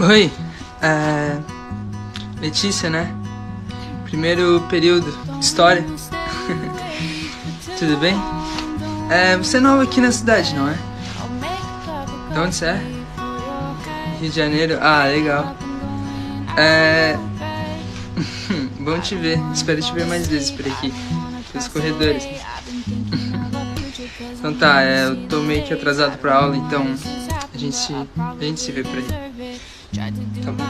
Oi, Letícia, né? Primeiro período, História. Tudo bem? Você é nova aqui na cidade, não é? De onde você é? Rio de Janeiro? Ah, legal. Bom te ver. Espero te ver mais vezes por aqui, pelos corredores. Então tá, eu tô meio que atrasado pra aula, então a gente se vê por aí. Tá bom.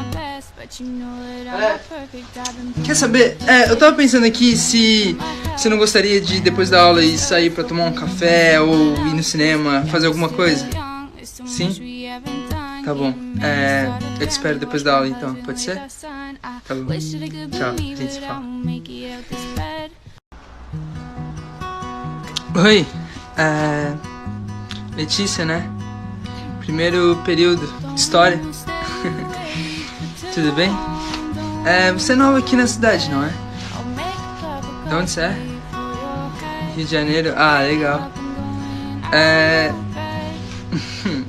Quer saber? Eu tava pensando aqui se você não gostaria de, depois da aula, ir sair pra tomar um café ou ir no cinema, fazer alguma coisa? Sim? Tá bom. Eu te espero depois da aula, então. Pode ser? Tá bom. Tchau, a gente se fala. Oi, Letícia, né? Primeiro período, História. Tudo bem? Você é nova aqui na cidade, não é? De onde você é? Rio de Janeiro? Ah, legal.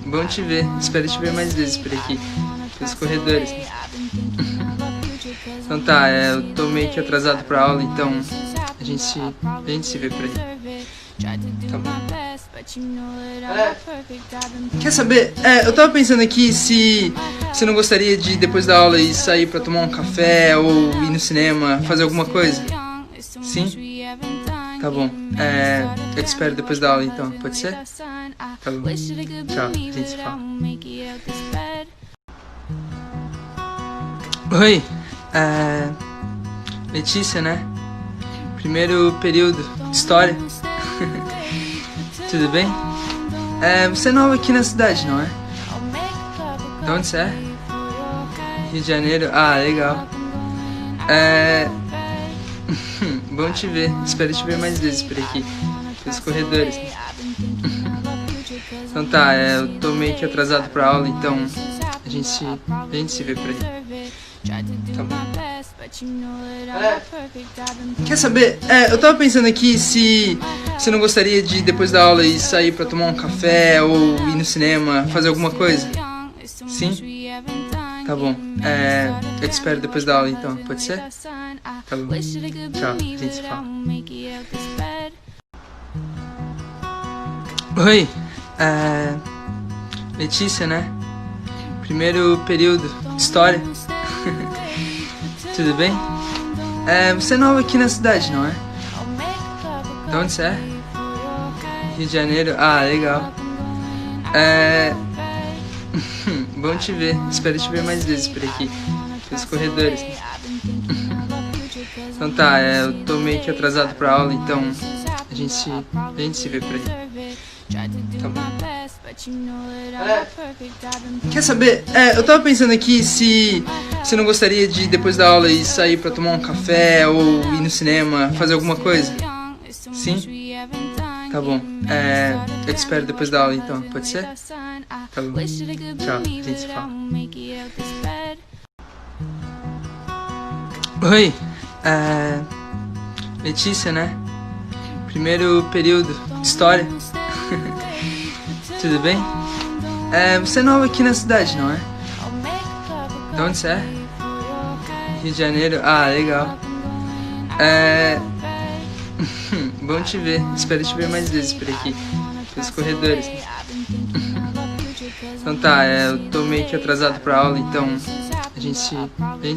Bom te ver. Espero te ver mais vezes por aqui, pelos corredores. Então tá, eu tô meio que atrasado pra aula, então a gente se vê por aí. Tá bom. Quer saber? Eu tava pensando aqui se você não gostaria de, depois da aula, ir sair pra tomar um café ou ir no cinema, fazer alguma coisa? Sim? Tá bom. Eu te espero depois da aula, então. Pode ser? Tá bom. Tchau, a gente se fala. Oi, Letícia, né? Primeiro período, História. Tudo bem? Você é nova aqui na cidade, não é? De onde você é? Rio de Janeiro? Ah, legal. Bom te ver. Espero te ver mais vezes por aqui, pelos corredores. Então tá, eu tô meio que atrasado pra aula, então a gente se vê por aí. Tá bom. Quer saber? Eu tava pensando aqui se você não gostaria de, depois da aula, ir sair pra tomar um café ou ir no cinema, fazer alguma coisa? Sim? Tá bom. Eu te espero depois da aula, então. Pode ser? Tá bom. Tchau, a gente se fala. Oi, Letícia, né? Primeiro período, História. Tudo bem? Você é nova aqui na cidade, não é? De onde você é? Rio de Janeiro? Ah, legal. Bom te ver. Espero te ver mais vezes por aqui, pelos corredores. Então tá, eu tô meio que atrasado pra aula, então a gente se vê por aí. Tá bom. Quer saber? Eu tava pensando aqui se você não gostaria de, depois da aula, ir sair pra tomar um café ou ir no cinema, fazer alguma coisa? Sim? Tá bom. Eu te espero depois da aula, então. Pode ser? Tá bom. Tchau, a gente se fala. Oi, Letícia, né? Primeiro período, História. Tudo bem? Você é nova aqui na cidade, não é? De onde você é? Rio de Janeiro? Ah, legal. Bom te ver. Espero te ver mais vezes por aqui, pelos corredores. Então tá, eu tô meio que atrasado pra aula, então a gente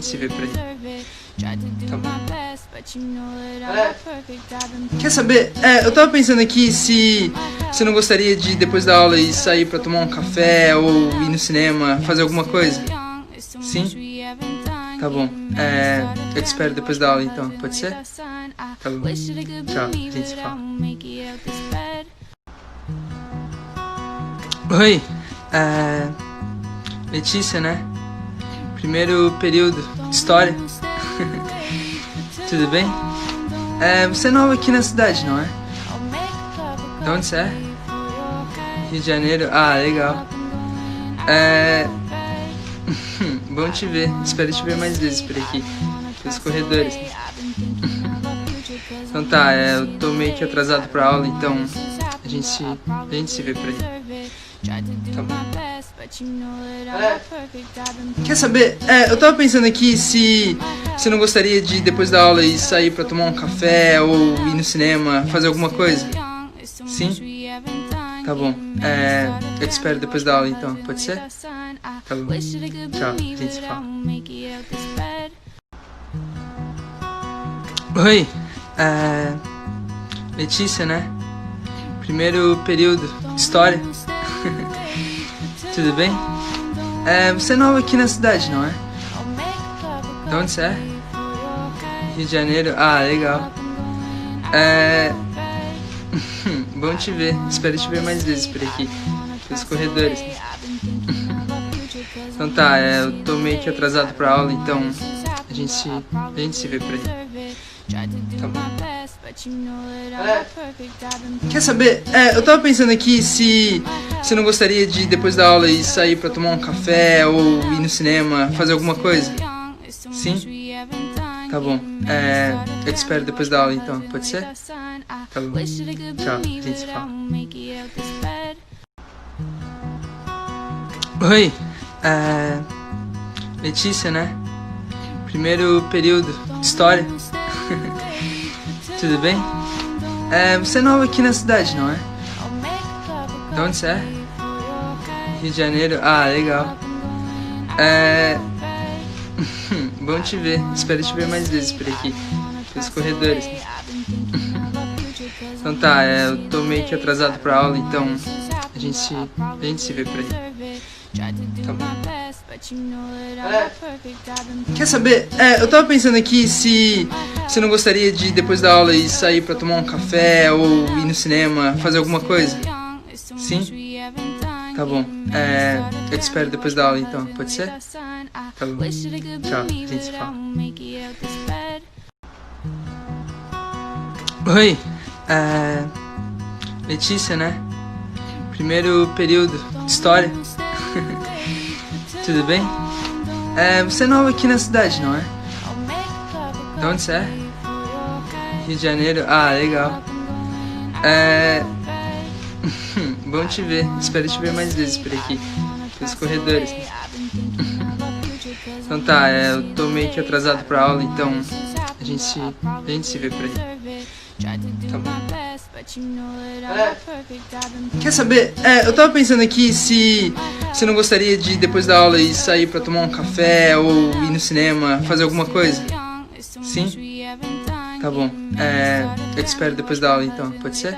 se vê por aí. Tá bom. Quer saber? Eu tava pensando aqui se você não gostaria de, depois da aula, ir sair pra tomar um café ou ir no cinema, fazer alguma coisa? Sim? Tá bom. Eu te espero depois da aula, então. Pode ser? Tá bom. Tchau, a gente se fala. Oi, Letícia, né? Primeiro período, História. Tudo bem? Você é nova aqui na cidade, não é? De onde você é? Rio de Janeiro? Ah, legal. Bom te ver. Espero te ver mais vezes por aqui, pelos corredores. Então tá, eu tô meio que atrasado pra aula, então a gente se vê por aí. Tá bom. Quer saber? Eu tava pensando aqui se você não gostaria de, depois da aula, ir sair pra tomar um café ou ir no cinema, fazer alguma coisa? Sim? Tá bom. Eu te espero depois da aula, então. Pode ser? Tá bom. Tchau. A gente se fala. Oi. Letícia, né? Primeiro período. História. Tudo bem? Você é nova aqui na cidade, não é? De onde você é? Rio de Janeiro? Ah, legal. Bom te ver. Espero te ver mais vezes por aqui. Pelos corredores. Então tá, eu tô meio que atrasado pra aula, então a gente se vê por aí. Tá bom. Quer saber? Eu tava pensando aqui se você não gostaria de, depois da aula, ir sair pra tomar um café ou ir no cinema, fazer alguma coisa? Sim? Tá bom. Eu te espero depois da aula, então. Pode ser? Tá bom. Tchau. A gente se fala. Oi. Letícia, né? Primeiro período. História. Tudo bem? Você é nova aqui na cidade, não é? De onde você é? Rio de Janeiro? Ah, legal. Bom te ver. Espero te ver mais vezes por aqui. Pelos corredores. Então tá, eu tô meio que atrasado pra aula, então a gente se vê por aí. Tá bom. Quer saber? Eu tava pensando aqui se você não gostaria de, depois da aula, ir sair pra tomar um café ou ir no cinema, fazer alguma coisa? Sim? Tá bom. Eu te espero depois da aula, então. Pode ser? Tá bom. Tchau. A gente se fala. Oi. Letícia, né? Primeiro período. História. Tudo bem? Você é nova aqui na cidade, não é? De onde você é? Rio de Janeiro? Ah, legal. Bom te ver. Espero te ver mais vezes por aqui. Pelos corredores. Então tá, eu tô meio que atrasado pra aula, então a gente se vê por aí. Tá bom. Quer saber? Eu tava pensando aqui se você não gostaria de, depois da aula, ir sair pra tomar um café ou ir no cinema, fazer alguma coisa? Sim? Tá bom. Eu te espero depois da aula, então. Pode ser?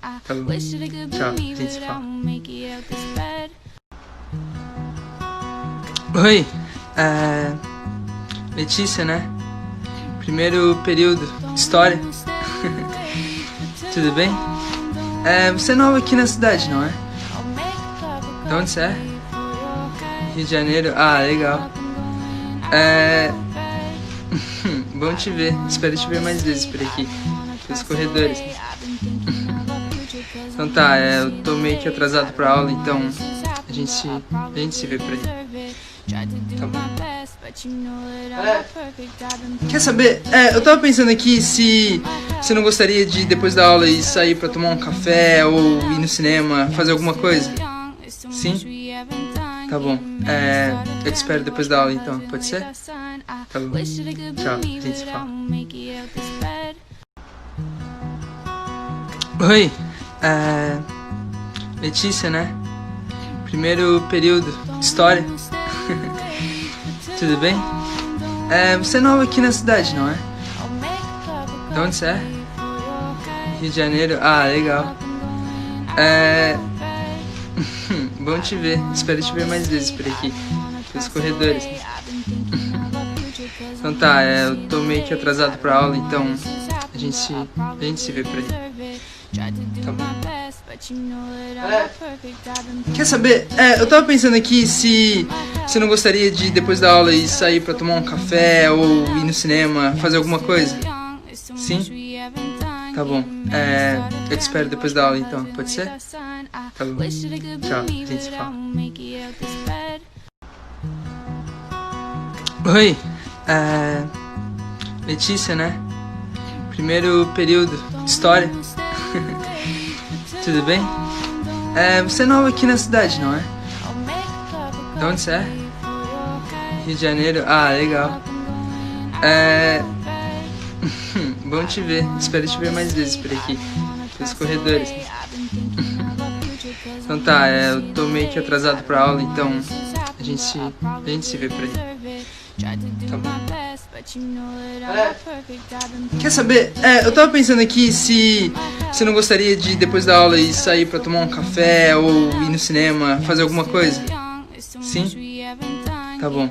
Tá bom. Tchau. A gente se fala. Oi. Letícia, né? Primeiro período. História. Tudo bem? Você é nova aqui na cidade, não é? De onde você é? Rio de Janeiro? Ah, legal. Bom te ver. Espero te ver mais vezes por aqui. Pelos corredores. Então tá, eu tô meio que atrasado pra aula, então a gente se vê por aí. Tá bom. Quer saber? Eu tava pensando aqui se você não gostaria de, depois da aula, ir sair pra tomar um café ou ir no cinema, fazer alguma coisa? Sim? Tá bom. Eu te espero depois da aula, então. Pode ser? Tá bom. Tchau. A gente se fala. Oi. Letícia, né? Primeiro período. História. Tudo bem? Você é nova aqui na cidade, não é? De onde você é? Rio de Janeiro? Ah, legal. Bom te ver. Espero te ver mais vezes por aqui. Pelos corredores. Então tá, eu tô meio que atrasado pra aula, então a gente se vê por aí. Tá bom. Quer saber? Eu tava pensando aqui se você não gostaria de, depois da aula, ir sair pra tomar um café ou ir no cinema, fazer alguma coisa? Sim? Tá bom. Eu te espero depois da aula, então. Pode ser? Tá bom. Tchau. A gente se fala. Oi. Letícia, né? Primeiro período. História. Tudo bem? Você é nova aqui na cidade, não é? De onde você é? Rio de Janeiro? Ah, legal. Bom te ver. Espero te ver mais vezes por aqui. Pelos corredores. Então tá, eu tô meio que atrasado pra aula, então a gente se vê por aí. Tá bom. Quer saber? Eu tava pensando aqui se você não gostaria de, depois da aula, ir sair pra tomar um café ou ir no cinema, fazer alguma coisa? Sim? Tá bom.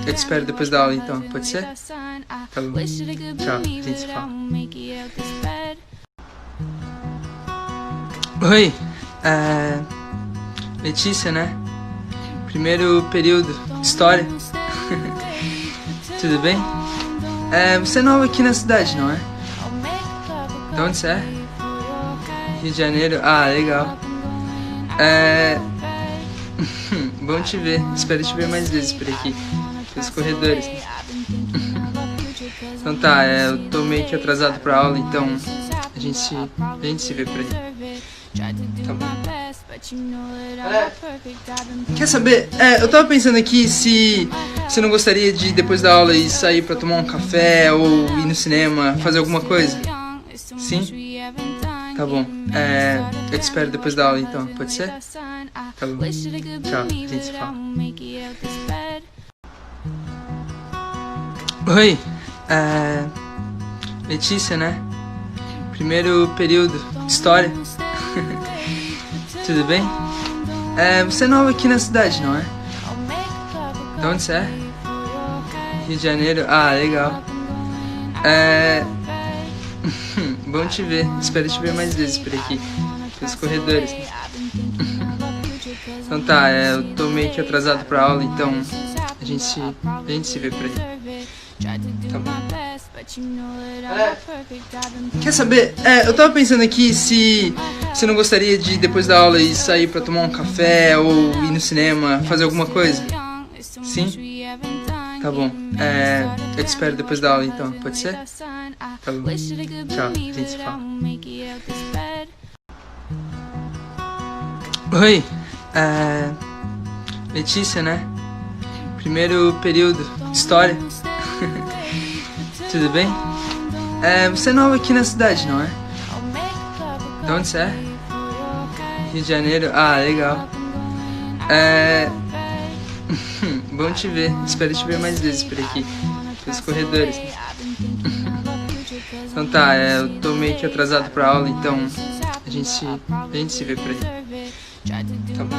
Eu te espero depois da aula, então. Pode ser? Tá bom. Tchau. A gente se fala. Oi. Letícia, né? Primeiro período. História. Tudo bem? Você é nova aqui na cidade, não é? De onde você é? Rio de Janeiro? Ah, legal. Bom te ver. Espero te ver mais vezes por aqui. Pelos corredores. Então tá, eu tô meio que atrasado pra aula, então a gente se vê por aí. Tá bom. Quer saber? Eu tava pensando aqui se você não gostaria de, depois da aula, ir sair pra tomar um café ou ir no cinema, fazer alguma coisa? Sim? Tá bom. Eu te espero depois da aula, então. Pode ser? Tá bom. Tchau. A gente se fala. Oi. Letícia, né? Primeiro período. História. Tudo bem? Você é nova aqui na cidade, não é? De onde você é? Rio de Janeiro? Ah, legal. Bom te ver. Espero te ver mais vezes por aqui. Pelos corredores. Então tá, eu tô meio que atrasado pra aula, então a gente se vê por aí. Tá bom. Quer saber? Eu tava pensando aqui se você não gostaria de, depois da aula, ir sair pra tomar um café ou ir no cinema, fazer alguma coisa? Sim? Tá bom. Eu te espero depois da aula, então. Pode ser? Tá bom. Tchau. A gente se fala. Oi. Letícia, né? Primeiro período. História. Tudo bem? Você é nova aqui na cidade, não é? De onde você é? Rio de Janeiro? Ah, legal. Bom te ver. Espero te ver mais vezes por aqui. Pelos corredores. Então tá, eu tô meio que atrasado pra aula, então a gente se vê por aí. Tá bom.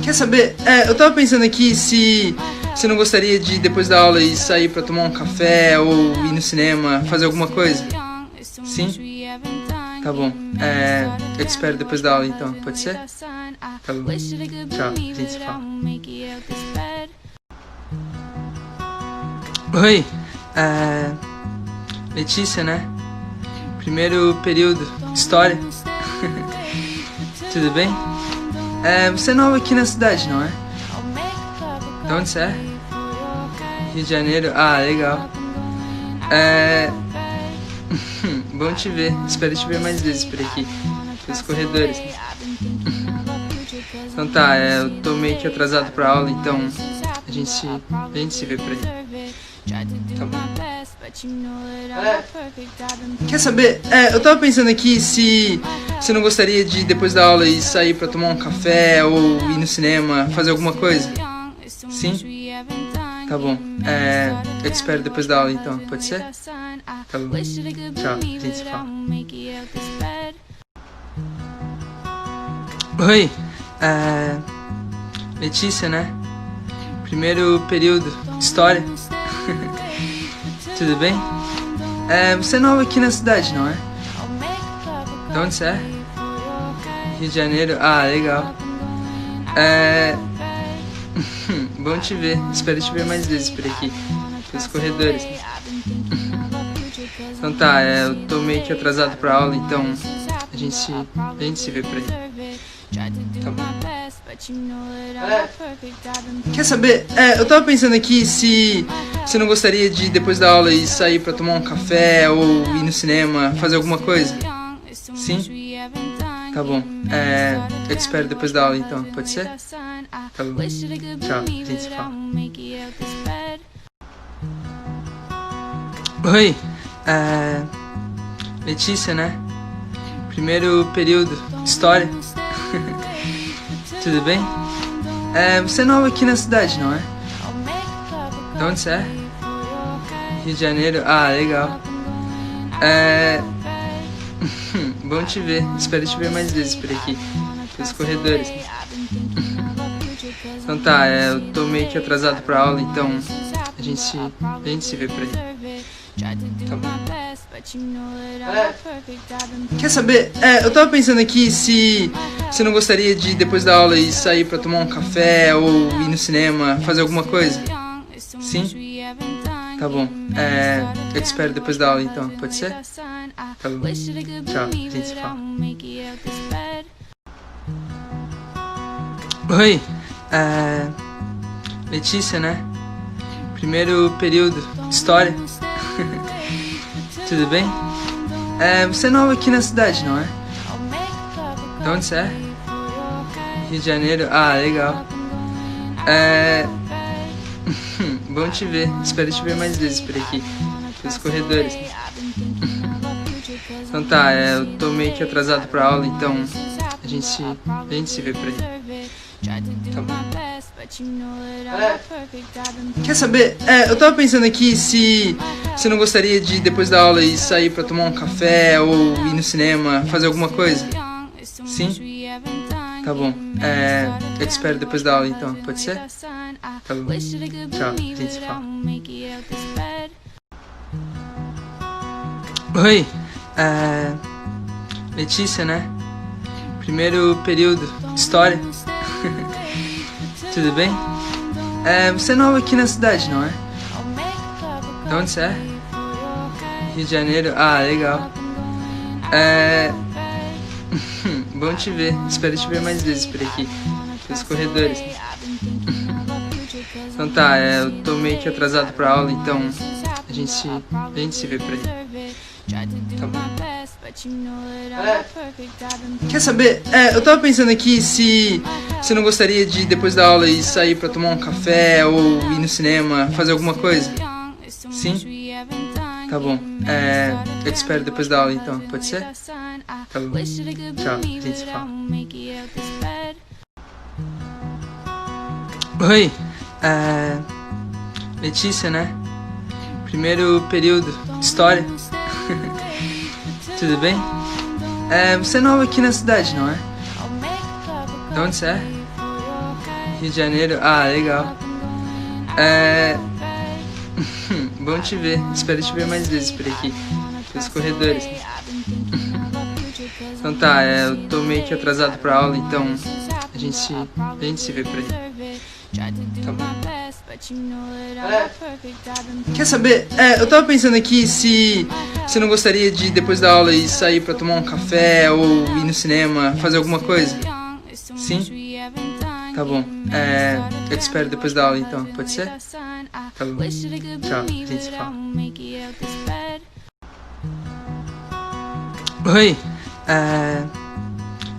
Quer saber? Eu tava pensando aqui se você não gostaria de, depois da aula, ir sair pra tomar um café ou ir no cinema, fazer alguma coisa? Sim? Tá bom. Eu te espero depois da aula, então. Pode ser? Tá bom. Tchau. A gente se fala. Oi. Letícia, né? Primeiro período. História. Tudo bem? Você é nova aqui na cidade, não é? De onde você é? Rio de Janeiro? Ah, legal. Bom te ver. Espero te ver mais vezes por aqui. Pelos corredores. Então tá, eu tô meio que atrasado pra aula, então a gente se vê por aí. Tá bom. Quer saber? Eu tava pensando aqui se você não gostaria de, depois da aula, ir sair pra tomar um café ou ir no cinema, fazer alguma coisa? Sim? Tá bom. Eu te espero depois da aula, então. Pode ser? Tá bom. Tchau. A gente se fala. Oi. Letícia, né? Primeiro período. História. Tudo bem? Você é nova aqui na cidade, não é? De onde você é? Rio de Janeiro? Ah, legal. Bom te ver. Espero te ver mais vezes por aqui. Pelos corredores. Então tá, eu tô meio que atrasado pra aula, então a gente se vê por aí. Tá bom. Quer saber? Eu tava pensando aqui se você não gostaria de, depois da aula, ir sair pra tomar um café ou ir no cinema, fazer alguma coisa? Sim? Tá bom. Eu te espero depois da aula, então. Pode ser? Tá bom. Tchau. A gente se fala. Oi. Letícia, né? Primeiro período. História. Tudo bem? Você é nova aqui na cidade, não é? De onde você é? Rio de Janeiro? Ah, legal. Bom te ver. Espero te ver mais vezes por aqui. Pelos corredores. Então tá, eu tô meio que atrasado pra aula, então a gente se vê por aí. Tá bom. Quer saber? Eu tava pensando aqui se você não gostaria de, depois da aula, ir sair pra tomar um café ou ir no cinema, fazer alguma coisa? Sim? Tá bom. Eu te espero depois da aula, então. Pode ser? Tá bom. Tchau. A gente se fala. Oi. Letícia, né? Primeiro período. História. Tudo bem? Você é nova aqui na cidade, não é? De onde você é? Rio de Janeiro? Ah, legal. Bom te ver. Espero te ver mais vezes por aqui. Pelos corredores. Então tá, eu tô meio que atrasado pra aula, então a gente se vê por aí. Tá bom. Quer saber? Eu tava pensando aqui se você não gostaria de, depois da aula, ir sair pra tomar um café ou ir no cinema, fazer alguma coisa? Sim? Tá bom. Eu te espero depois da aula, então. Pode ser? Tá bom. Tchau. A gente se fala. Oi. Letícia, né? Primeiro período. História. Tudo bem? Você é nova aqui na cidade, não é? De onde você é? Rio de Janeiro? Ah, legal. Bom te ver. Espero te ver mais vezes por aqui. Pelos corredores. Então tá, eu tô meio que atrasado pra aula, então a gente se vê por aí. Tá bom. Quer saber? Eu tava pensando aqui se você não gostaria de, depois da aula, ir sair pra tomar um café ou ir no cinema, fazer alguma coisa? Sim? Tá bom. Eu te espero depois da aula, então. Pode ser? Tá bom. Tchau. A gente se fala. Oi. Letícia, né? Primeiro período. História. Tudo bem? Você é nova aqui na cidade, não é? De onde você é? Rio de Janeiro? Ah, legal. Bom te ver. Espero te ver mais vezes por aqui. Pelos corredores. Então tá, eu tô meio que atrasado pra aula, então a gente se vê por aí. Tá bom. Quer saber? Eu tava pensando aqui se você não gostaria de, depois da aula, ir sair pra tomar um café ou ir no cinema, fazer alguma coisa? Sim? Tá bom. Eu te espero depois da aula, então. Pode ser? Tá bom. Tchau. A gente se fala. Oi.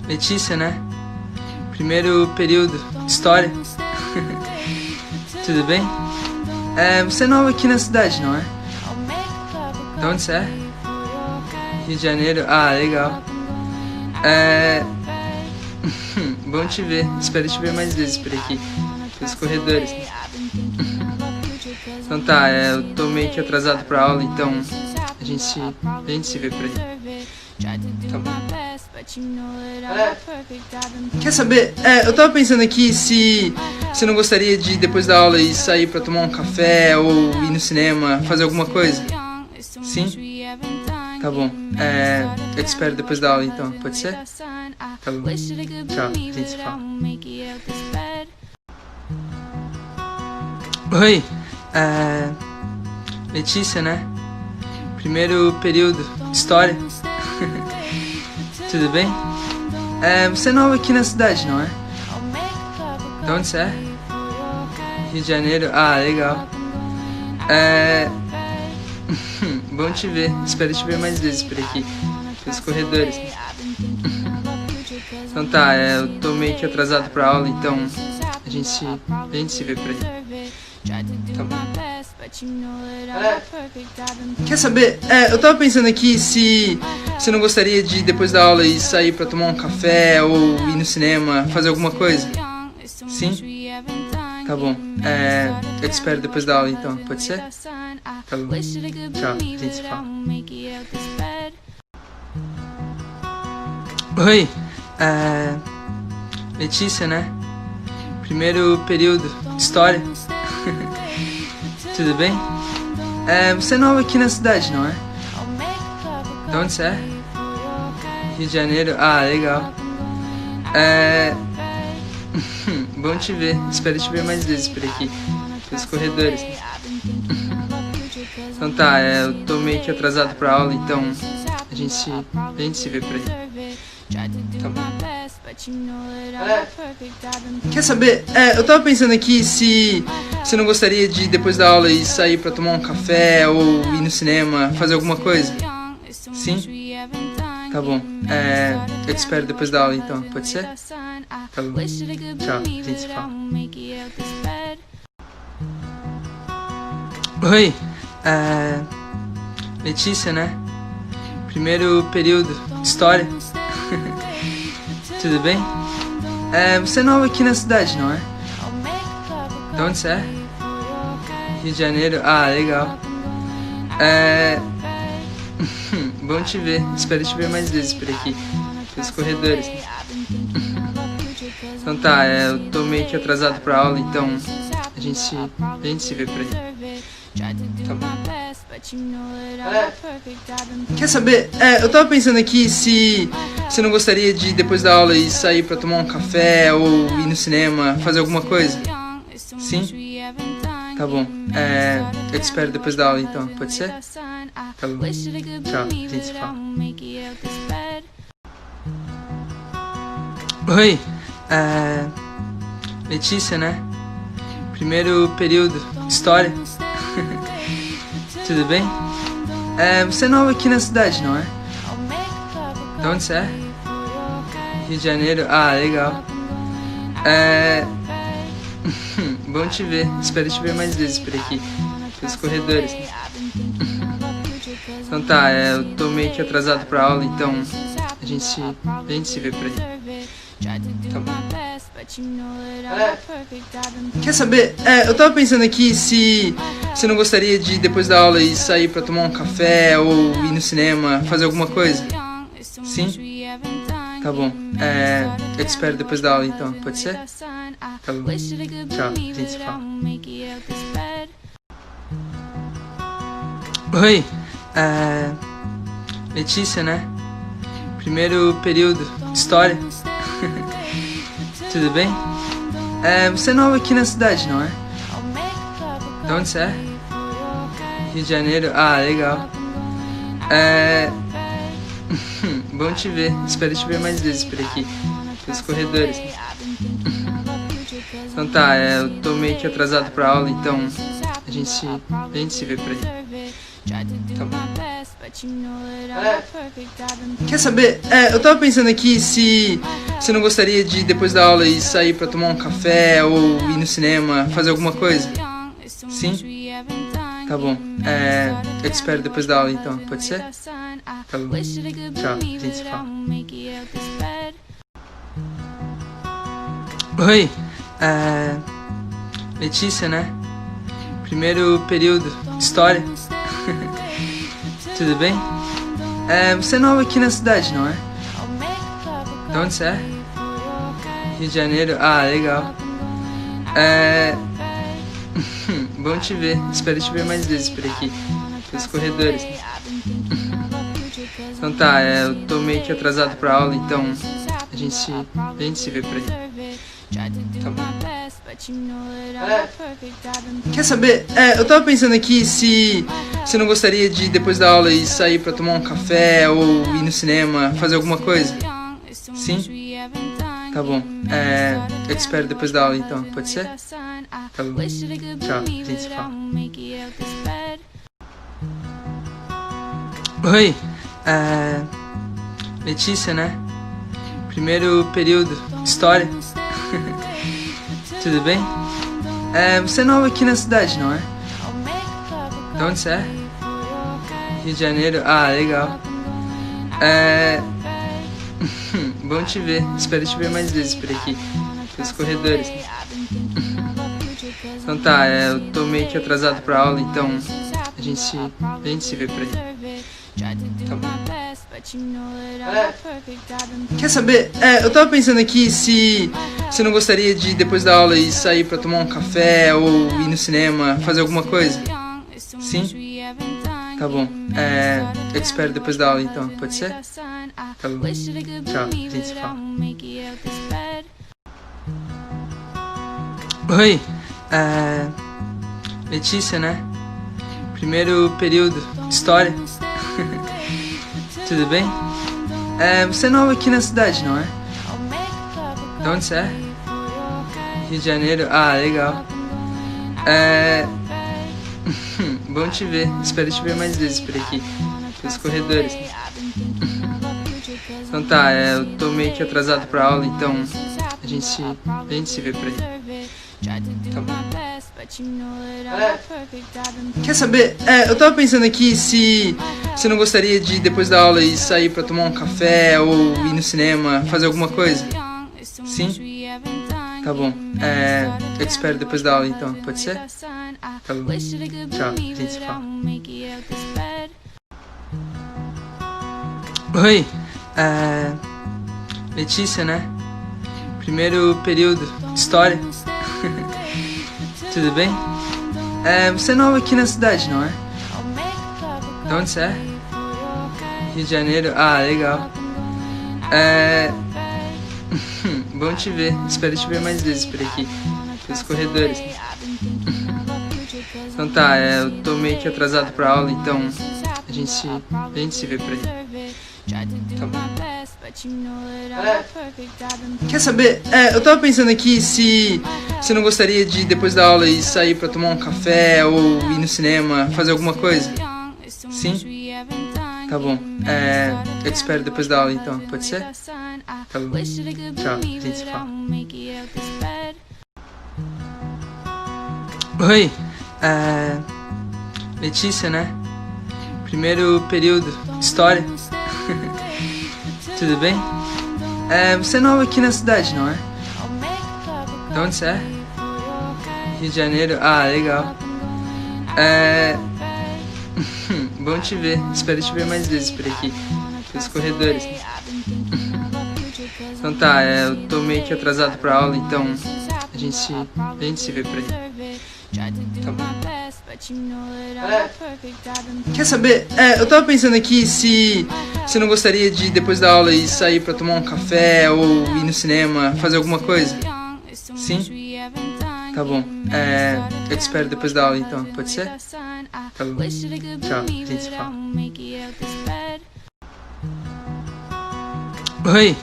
Letícia, né? Primeiro período. História. Tudo bem? Você é nova aqui na cidade, não é? De onde você é? Rio de Janeiro? Ah, legal. Bom te ver. Espero te ver mais vezes por aqui. Pelos corredores. Então tá, eu tô meio que atrasado pra aula, então a gente se vê por aí. Tá bom. Quer saber? Eu tava pensando aqui se você não gostaria de, depois da aula, ir sair pra tomar um café ou ir no cinema, fazer alguma coisa? Sim? Tá bom. Eu te espero depois da aula, então. Pode ser? Tá bom. Tchau. A gente se fala. Oi. Letícia, né? Primeiro período. História. Tudo bem? Você é nova aqui na cidade, não é? De onde você é? Rio de Janeiro? Ah, legal. Bom te ver. Espero te ver mais vezes por aqui. Pelos corredores. Então tá, eu tô meio que atrasado pra aula, então a gente se vê por aí. Tá bom. Quer saber? Eu tava pensando aqui se você não gostaria de, depois da aula, ir sair pra tomar um café ou ir no cinema, fazer alguma coisa? Sim? Tá bom. Eu te espero depois da aula, então. Pode ser? Tá bom. Tchau, a gente se fala. Oi, Letícia, né? Primeiro período, História. Tudo bem? Você é nova aqui na cidade, não é? De onde você é? Rio de Janeiro? Ah, legal. Bom te ver. Espero te ver mais vezes por aqui. Pelos corredores. Então tá, eu tô meio que atrasado pra aula, então a gente se vê por aí. Tá bom. Quer saber? Eu tava pensando aqui se você não gostaria de, depois da aula, ir sair pra tomar um café ou ir no cinema, fazer alguma coisa? Sim? Tá bom. Eu te espero depois da aula, então. Pode ser? Tá bom. Tchau, a gente se fala. Oi, Letícia, né? Primeiro período, História. Tudo bem? Você é nova aqui na cidade, não é? De onde você é? Rio de Janeiro? Ah, legal. Bom te ver. Espero te ver mais vezes por aqui. Pelos corredores. Então tá, eu tô meio que atrasado pra aula, então a gente se vê por aí. Tá bom. Quer saber? Eu tava pensando aqui se você não gostaria de, depois da aula, ir sair pra tomar um café ou ir no cinema, fazer alguma coisa? Sim? Tá bom. Eu te espero depois da aula, então. Pode ser? Tá bom. Tchau, a gente se fala. Oi, Letícia, né? Primeiro período, História. Tudo bem? Você é nova aqui na cidade, não é? De onde você é? Rio de Janeiro? Ah, legal. Bom te ver. Espero te ver mais vezes por aqui. Pelos corredores. Então tá, eu tô meio que atrasado pra aula, então a gente se vê por aí. Tá bom. Quer saber? Eu tava pensando aqui se você não gostaria de, depois da aula, ir sair pra tomar um café ou ir no cinema, fazer alguma coisa? Sim? Tá bom. Eu te espero depois da aula, então. Pode ser? Tá bom. Tchau, a gente se fala. Oi, Letícia, né? Primeiro período, História. Tudo bem? Você é nova aqui na cidade, não é? De onde você é? Rio de Janeiro? Ah, legal. Bom te ver. Espero te ver mais vezes por aqui. Pelos corredores. Então tá, eu tô meio que atrasado pra aula, então a gente se vê por aí. Tá bom. Quer saber? Eu tava pensando aqui se você não gostaria de, depois da aula, ir sair pra tomar um café ou ir no cinema, fazer alguma coisa? Sim? Tá bom. Eu te espero depois da aula, então. Pode ser? Tá bom. Tchau, a gente se fala. Oi, Letícia, né? Primeiro período, História. Tudo bem? Você é nova aqui na cidade, não é? De onde você é? Rio de Janeiro? Ah, legal. Bom te ver. Espero te ver mais vezes por aqui. Pelos corredores. Então tá, eu tô meio que atrasado pra aula, então a gente se vê por aí. Tá bom. Quer saber? Eu tava pensando aqui se você não gostaria de, depois da aula, ir sair pra tomar um café ou ir no cinema, fazer alguma coisa? Sim? Tá bom. Eu te espero depois da aula, então. Pode ser? Tá bom. Tchau, a gente se fala. Oi, Letícia, né? Primeiro período, História. Tudo bem? Você é nova aqui na cidade, não é? De onde você é? Rio de Janeiro? Ah, legal. Bom te ver. Espero te ver mais vezes por aqui. Pelos corredores. Então tá, eu tô meio que atrasado pra aula, então a gente se vê por aí. Tá bom. Quer saber? Eu tava pensando aqui se você não gostaria de, depois da aula, ir sair pra tomar um café ou ir no cinema, fazer alguma coisa? Sim? Tá bom. Eu te espero depois da aula, então. Pode ser? Tá bom. Tchau. A gente se fala. Oi. Letícia, né? Primeiro período, História. Tudo bem? Você é nova aqui na cidade, não é? De onde você é? Rio de Janeiro? Ah, legal. Bom te ver. Espero te ver mais vezes por aqui. Pelos corredores. Então tá, eu tô meio que atrasado pra aula, então a gente se vê por aí. Tá bom. Quer saber? Eu tava pensando aqui se você não gostaria de, depois da aula, ir sair pra tomar um café ou ir no cinema, fazer alguma coisa? Sim? Tá bom. Eu te espero depois da aula, então. Pode ser? Tá bom. Tchau. A gente se fala. Oi. Letícia, né? Primeiro período, História. Tudo bem? Você é nova aqui na cidade, não é? De onde você é? Rio de Janeiro? Ah, legal. Bom te ver. Espero te ver mais vezes por aqui. Pelos corredores. Então tá, eu tô meio que atrasado pra aula, então a gente se vê por aí. Tá bom. Quer saber? Eu tava pensando aqui se você não gostaria de, depois da aula, ir sair pra tomar um café ou ir no cinema, fazer alguma coisa? Sim? Tá bom. Eu te espero depois da aula, então. Pode ser? Tá bom. Tchau. A gente se fala. Oi. Letícia, né? Primeiro período, História. Tudo bem? Você é nova aqui na cidade, não é? De onde você é? Rio de Janeiro? Ah, legal. Bom te ver. Espero te ver mais vezes por aqui. Pelos corredores. Então tá, eu tô meio que atrasado pra aula, então a gente se vê por aí. Tá bom. Quer saber? Eu tava pensando aqui se você não gostaria de, depois da aula, ir sair pra tomar um café ou ir no cinema, fazer alguma coisa? Sim? Tá bom. Eu te espero depois da aula, então. Pode ser? Tá bom. Tchau. A gente se fala. Oi.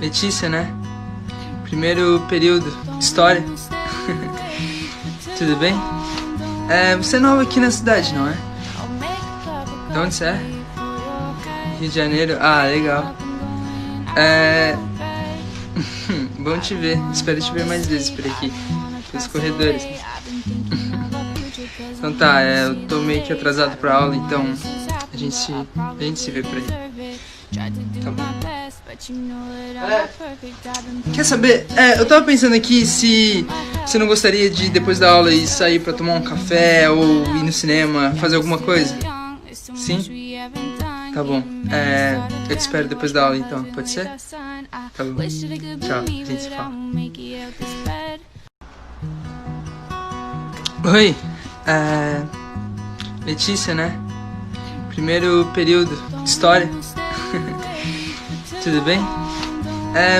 Letícia, né? Primeiro período, História. Tudo bem? Você é nova aqui na cidade, não é? De onde você é? Rio de Janeiro? Ah, legal. Bom te ver. Espero te ver mais vezes por aqui. Pelos corredores. Então tá, eu tô meio que atrasado pra aula, então a gente se vê por aí. Tá bom. Quer saber? Eu tava pensando aqui se você não gostaria de, depois da aula, ir sair pra tomar um café ou ir no cinema, fazer alguma coisa? Sim? Tá bom. Eu te espero depois da aula, então. Pode ser? Tá bom. Tchau. A gente se fala. Oi. Letícia, né? Primeiro período, História. Tudo bem?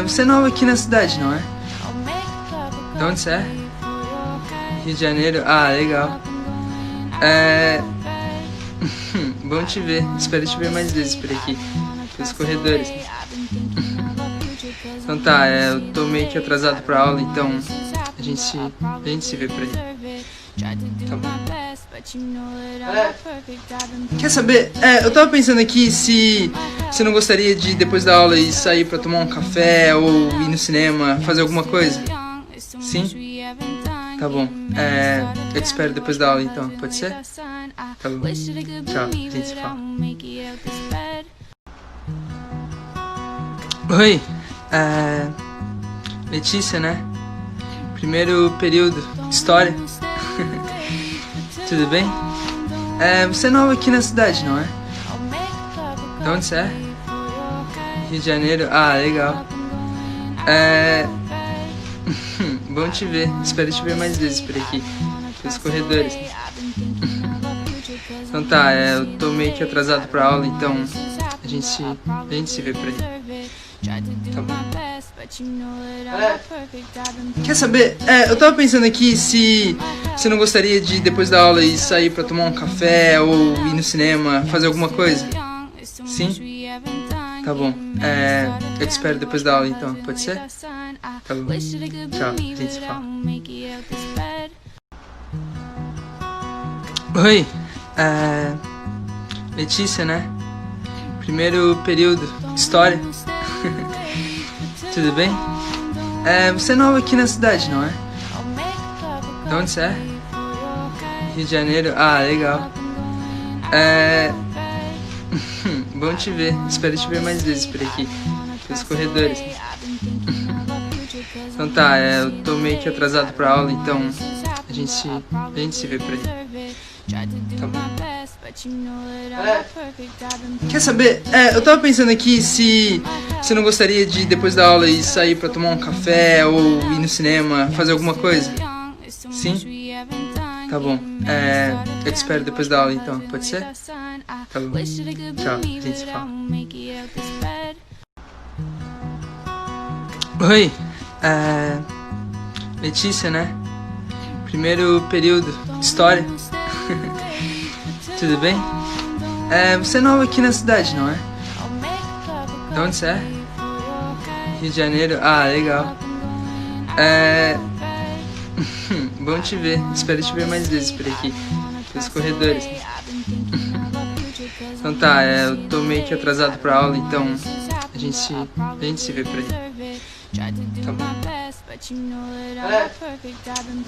Você é nova aqui na cidade, não é? De onde você é? Rio de Janeiro? Ah, legal. Bom te ver. Espero te ver mais vezes por aqui. Pelos corredores. Então tá, eu tô meio que atrasado pra aula, então a gente se vê por aí. Tá bom. Quer saber? Eu tava pensando aqui se você não gostaria de depois da aula ir sair pra tomar um café ou ir no cinema, fazer alguma coisa? Sim? Tá bom. Eu te espero depois da aula então, pode ser? Tá bom. Tchau, a gente se fala. Oi, Letícia, né? Primeiro período, História. Tudo bem? Você é nova aqui na cidade, não é? De onde você é? Rio de Janeiro? Ah, legal. Bom te ver. Espero te ver mais vezes por aqui. Pelos corredores. Então tá, eu tô meio que atrasado pra aula, então a gente se vê por aí. Tá bom. Quer saber? Eu tava pensando aqui se você não gostaria de depois da aula ir sair pra tomar um café ou ir no cinema, fazer alguma coisa? Sim? Tá bom. Eu te espero depois da aula então, pode ser? Tá bom. Tchau, a gente se fala. Oi, Letícia, né? Primeiro período, História. Tudo bem? Você é nova aqui na cidade, não é? De onde você é? Rio de Janeiro? Ah, legal. Bom te ver. Espero te ver mais vezes por aqui. Pelos corredores. Então tá, eu tô meio que atrasado pra aula, então a gente se vê por aí. Tá bom. Quer saber? Eu tava pensando aqui se você não gostaria de depois da aula ir sair pra tomar um café ou ir no cinema, fazer alguma coisa? Sim? Tá bom. Eu te espero depois da aula então, pode ser? Tá bom. Tchau, a gente se fala. Oi, Letícia, né? Primeiro período, História. Tudo bem? Você é nova aqui na cidade, não é? De onde você é? Rio de Janeiro? Ah, legal. Bom te ver. Espero te ver mais vezes por aqui. Pelos corredores. Então tá, eu tô meio que atrasado pra aula, então a gente se vê por aí. Tá bom.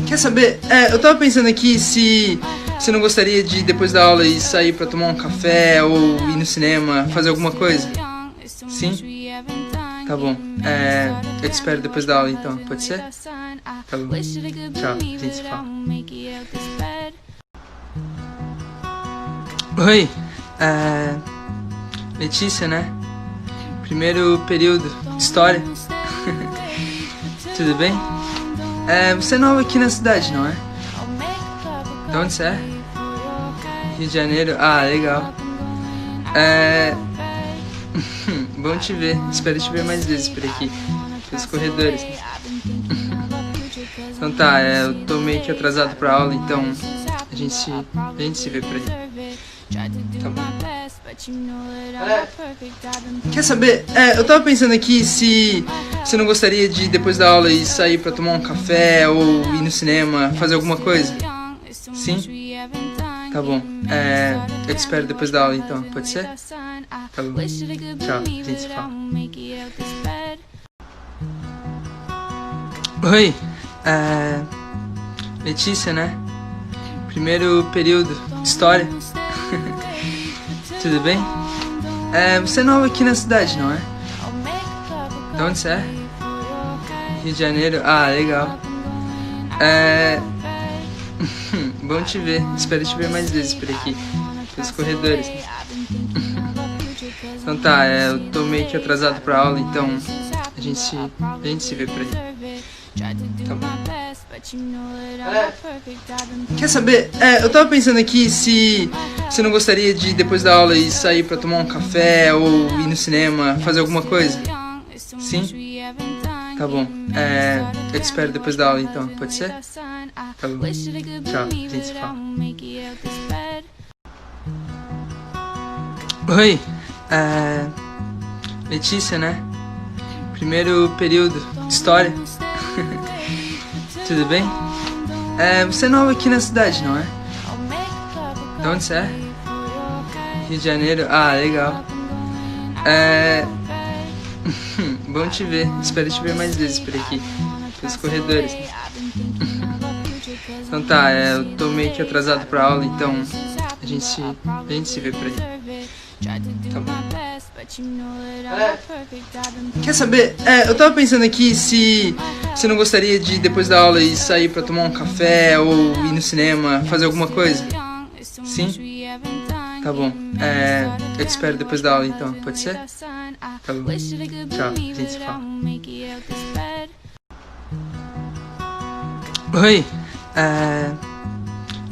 Quer saber? Eu tava pensando aqui se você não gostaria de depois da aula ir sair pra tomar um café ou ir no cinema, fazer alguma coisa? Sim? Tá bom. Eu te espero depois da aula então, pode ser? Tá bom. Tchau, a gente se fala. Oi, Letícia, né? Primeiro período, História. Tudo bem? Você é nova aqui na cidade, não é? De onde você é? Rio de Janeiro? Ah, legal. Bom te ver. Espero te ver mais vezes por aqui. Pelos corredores. Então tá, eu tô meio que atrasado pra aula, então a gente se vê por aí. Tá bom. Quer saber? Eu tava pensando aqui se você não gostaria de depois da aula ir sair pra tomar um café ou ir no cinema, fazer alguma coisa? Sim? Tá bom. Eu te espero depois da aula então, pode ser? Tá bom. Tchau, a gente se fala. Oi, Letícia, né? Primeiro período, História. Tudo bem? Você é nova aqui na cidade, não é? De onde você é? Rio de Janeiro? Ah, legal. Bom te ver. Espero te ver mais vezes por aqui. Pelos corredores. Então tá, eu tô meio que atrasado pra aula, então a gente se vê por aí. Tá bom. Quer saber? Eu tava pensando aqui se você não gostaria de depois da aula ir sair pra tomar um café ou ir no cinema, fazer alguma coisa? Sim? Tá bom. Eu te espero depois da aula então, pode ser? Tá bom. Tchau, a gente se fala. Oi, Letícia, né? Primeiro período, História. Tudo bem? Você é nova aqui na cidade, não é? De onde você é? Rio de Janeiro? Ah, legal. É... Bom te ver. Espero te ver mais vezes por aqui. Pelos corredores. Então tá, eu tô meio que atrasado pra aula, então a gente se vê por aí. Tá bom. Quer saber? Eu tava pensando aqui se você não gostaria de, depois da aula, ir sair pra tomar um café ou ir no cinema, fazer alguma coisa? Sim? Tá bom. Eu te espero depois da aula, então. Pode ser? Tá bom. Tchau, a gente se fala. Oi,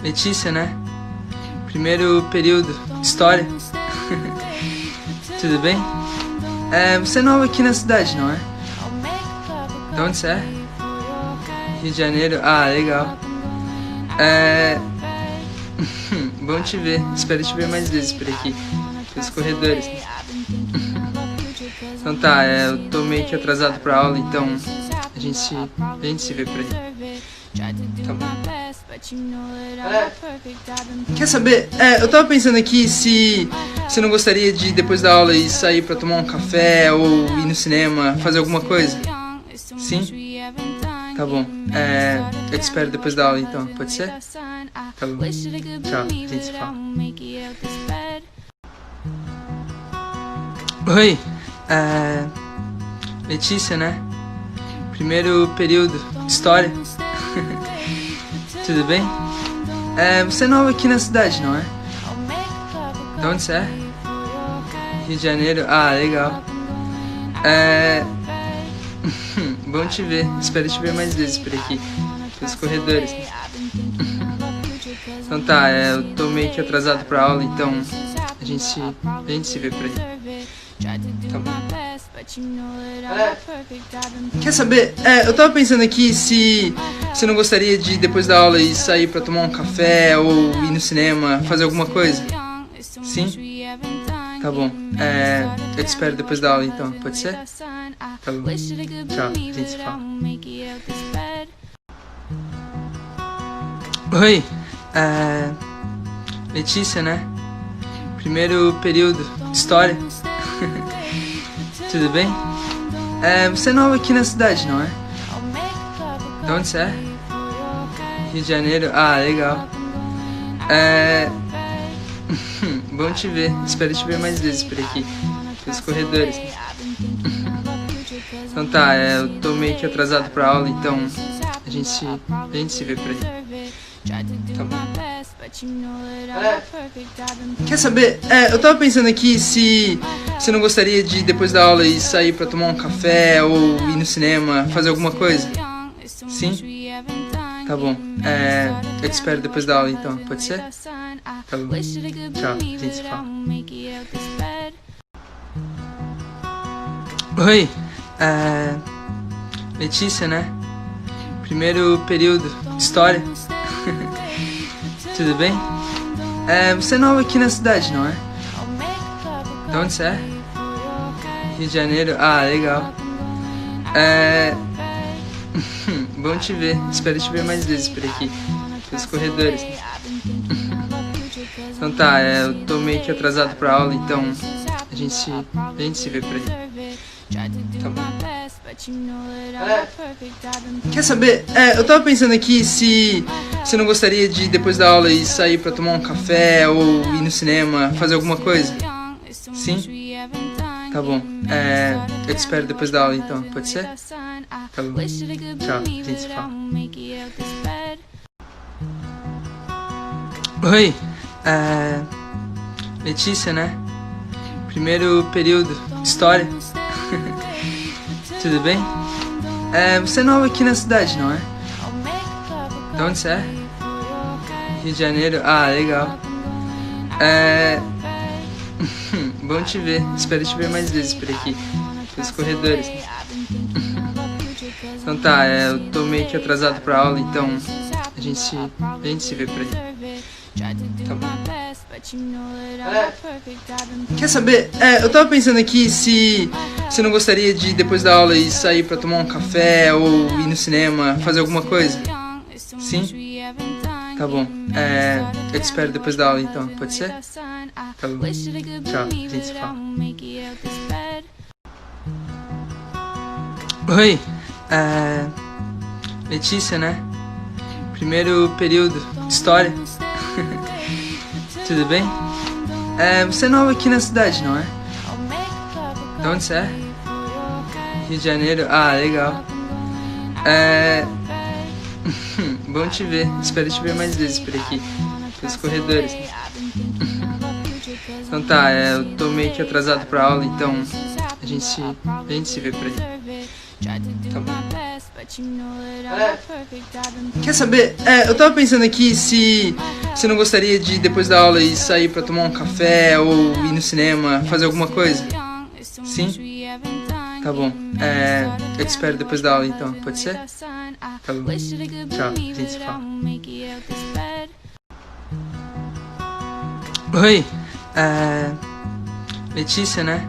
Letícia, né? Primeiro período, História. Tudo bem? Você é nova aqui na cidade, não é? De onde você é? Rio de Janeiro? Ah, legal. Bom te ver. Espero te ver mais vezes por aqui. Pelos corredores. Então tá, eu tô meio que atrasado pra aula, então a gente se vê por aí. Tá bom. Quer saber? Eu tava pensando aqui se você não gostaria de, depois da aula, ir sair pra tomar um café ou ir no cinema, fazer alguma coisa? Sim? Tá bom. Eu te espero depois da aula, então. Pode ser? Tá bom. Tchau, a gente se fala. Oi, Letícia, né? Primeiro período, História. Tudo bem? Você é nova aqui na cidade, não é? De onde você é? Rio de Janeiro? Ah, legal. Bom te ver. Espero te ver mais vezes por aqui. Pelos corredores. Então tá, eu tô meio que atrasado pra aula, então a gente se vê por aí. Tá bom. Quer saber? Eu tava pensando aqui se você não gostaria de, depois da aula, ir sair pra tomar um café ou ir no cinema, fazer alguma coisa? Sim? Tá bom. Eu te espero depois da aula, então. Pode ser? Tá bom. Tchau, a gente se fala. Oi, Letícia, né? Primeiro período, História. Tudo bem? Você é nova aqui na cidade, não é? De onde você é? Rio de Janeiro? Ah, legal. Bom te ver. Espero te ver mais vezes por aqui. Pelos corredores. Então tá, eu tô meio que atrasado pra aula, então a gente se vê por aí. Tá bom. Quer saber? Eu tava pensando aqui se você não gostaria de, depois da aula, ir sair pra tomar um café ou ir no cinema, fazer alguma coisa? Sim? Tá bom. Eu te espero depois da aula, então. Pode ser? Tá bom. Tchau, a gente se fala. Oi, Letícia, né? Primeiro período, História. Tudo bem? Você é nova aqui na cidade, não é? De onde você é? Rio de Janeiro? Ah, legal. Bom te ver. Espero te ver mais vezes por aqui. Pelos corredores. Então tá, eu tô meio que atrasado pra aula, então a gente se vê por aí. Tá bom. Quer saber? Eu tava pensando aqui se você não gostaria de, depois da aula, ir sair pra tomar um café ou ir no cinema, fazer alguma coisa? Sim? Tá bom. Eu te espero depois da aula, então. Pode ser? Tá bom. Tchau, a gente se fala. Oi, Letícia, né? Primeiro período, História. Tudo bem? Você é nova aqui na cidade, não é? De onde você é? Rio de Janeiro? Ah, legal. Bom te ver. Espero te ver mais vezes por aqui. Pelos corredores. Então tá, eu tô meio que atrasado pra aula, então a gente se vê por aí. Tá bom. Quer saber? Eu tava pensando aqui se você não gostaria de, depois da aula, ir sair pra tomar um café ou ir no cinema, fazer alguma coisa? Sim? Tá bom. Eu te espero depois da aula, então. Pode ser? Tá bom. Tchau, a gente se fala. Oi, Letícia, né? Primeiro período de História. Tudo bem? Você é nova aqui na cidade, não é? De onde você é? Rio de Janeiro? Ah, legal. Bom te ver. Espero te ver mais vezes por aqui. Pelos corredores. Então tá, eu tô meio que atrasado pra aula, então a gente se vê por aí. Tá bom. Quer saber? Eu tava pensando aqui se você não gostaria de, depois da aula, ir sair pra tomar um café ou ir no cinema, fazer alguma coisa? Sim? Tá bom. Eu te espero depois da aula, então. Pode ser? Tá bom. Tchau, a gente se fala. Oi, Letícia, né?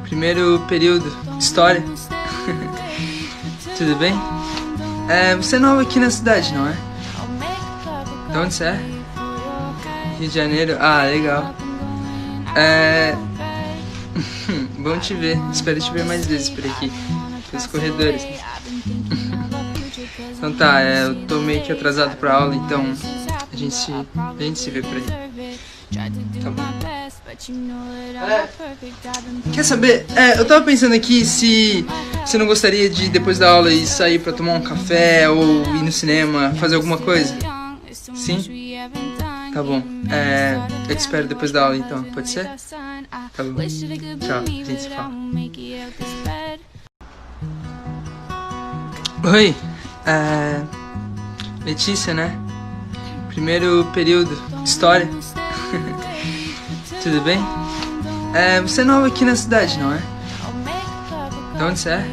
Primeiro período de História. Tudo bem? Você é nova aqui na cidade, não é? De onde você é? Rio de Janeiro? Ah, legal. Bom te ver. Espero te ver mais vezes por aqui. Pelos corredores. Então tá, eu tô meio que atrasado pra aula, então a gente se vê por aí. Tá bom. Quer saber? Eu tava pensando aqui se você não gostaria de, depois da aula, ir sair pra tomar um café ou ir no cinema, fazer alguma coisa? Sim? Tá bom. Eu te espero depois da aula, então. Pode ser? Tá bom. Tchau, a gente se fala. Oi, Letícia, né? Primeiro período de História. Tudo bem? Você é nova aqui na cidade, não é? De onde você é?